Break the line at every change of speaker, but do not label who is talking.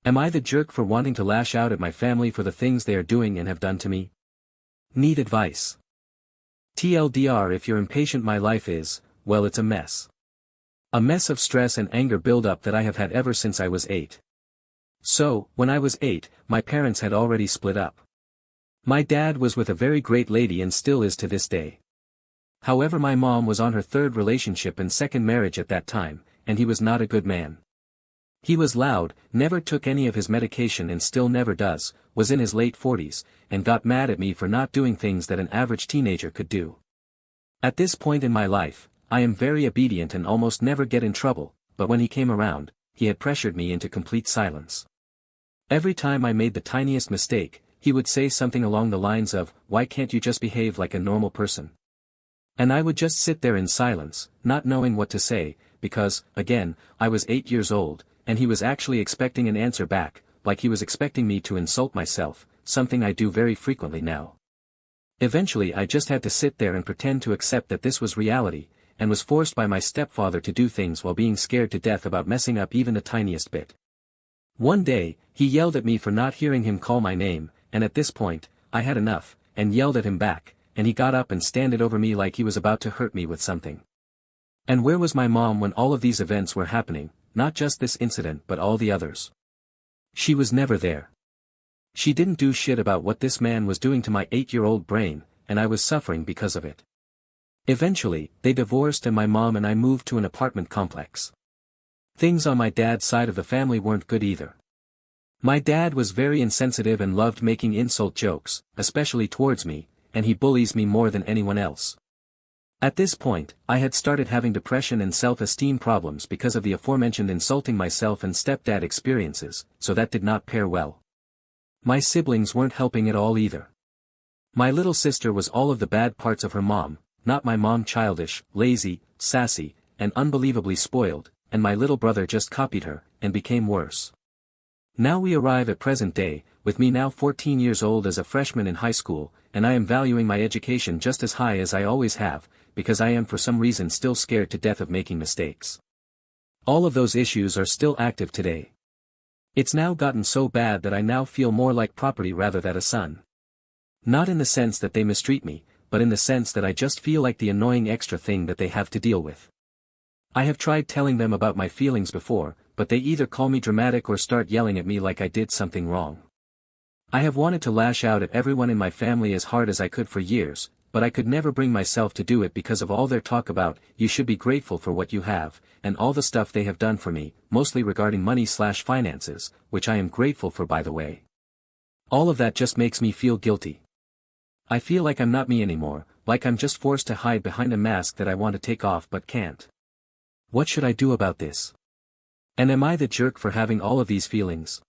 Am I the jerk for wanting to lash out at my family for the things they are doing and have done to me? Need advice. TLDR, if you're impatient, my life is, well, it's a mess. A mess of stress and anger build-up that I have had ever since I was 8. So, when I was 8, my parents had already split up. My dad was with a very great lady and still is to this day. However, my mom was on her third relationship and second marriage at that time, and he was not a good man. He was loud, never took any of his medication and still never does, was in his late 40s, and got mad at me for not doing things that an average teenager could do. At this point in my life, I am very obedient and almost never get in trouble, but when he came around, he had pressured me into complete silence. Every time I made the tiniest mistake, he would say something along the lines of, "Why can't you just behave like a normal person?" And I would just sit there in silence, not knowing what to say, because, again, I was 8 years old, and he was actually expecting an answer back, like he was expecting me to insult myself, something I do very frequently now. Eventually I just had to sit there and pretend to accept that this was reality, and was forced by my stepfather to do things while being scared to death about messing up even the tiniest bit. One day, he yelled at me for not hearing him call my name, and at this point, I had enough, and yelled at him back, and he got up and standed over me like he was about to hurt me with something. And where was my mom when all of these events were happening, not just this incident but all the others? She was never there. She didn't do shit about what this man was doing to my 8-year-old brain, and I was suffering because of it. Eventually, they divorced and my mom and I moved to an apartment complex. Things on my dad's side of the family weren't good either. My dad was very insensitive and loved making insult jokes, especially towards me, and he bullies me more than anyone else. At this point, I had started having depression and self-esteem problems because of the aforementioned insulting myself and stepdad experiences, so that did not pair well. My siblings weren't helping at all either. My little sister was all of the bad parts of her mom, not my mom, childish, lazy, sassy, and unbelievably spoiled, and my little brother just copied her, and became worse. Now we arrive at present day, with me now 14 years old as a freshman in high school, and I am valuing my education just as high as I always have, because I am for some reason still scared to death of making mistakes. All of those issues are still active today. It's now gotten so bad that I now feel more like property rather than a son. Not in the sense that they mistreat me, but in the sense that I just feel like the annoying extra thing that they have to deal with. I have tried telling them about my feelings before, but they either call me dramatic or start yelling at me like I did something wrong. I have wanted to lash out at everyone in my family as hard as I could for years, but I could never bring myself to do it because of all their talk about, "You should be grateful for what you have," and all the stuff they have done for me, mostly regarding money/finances, which I am grateful for, by the way. All of that just makes me feel guilty. I feel like I'm not me anymore, like I'm just forced to hide behind a mask that I want to take off but can't. What should I do about this? And am I the jerk for having all of these feelings?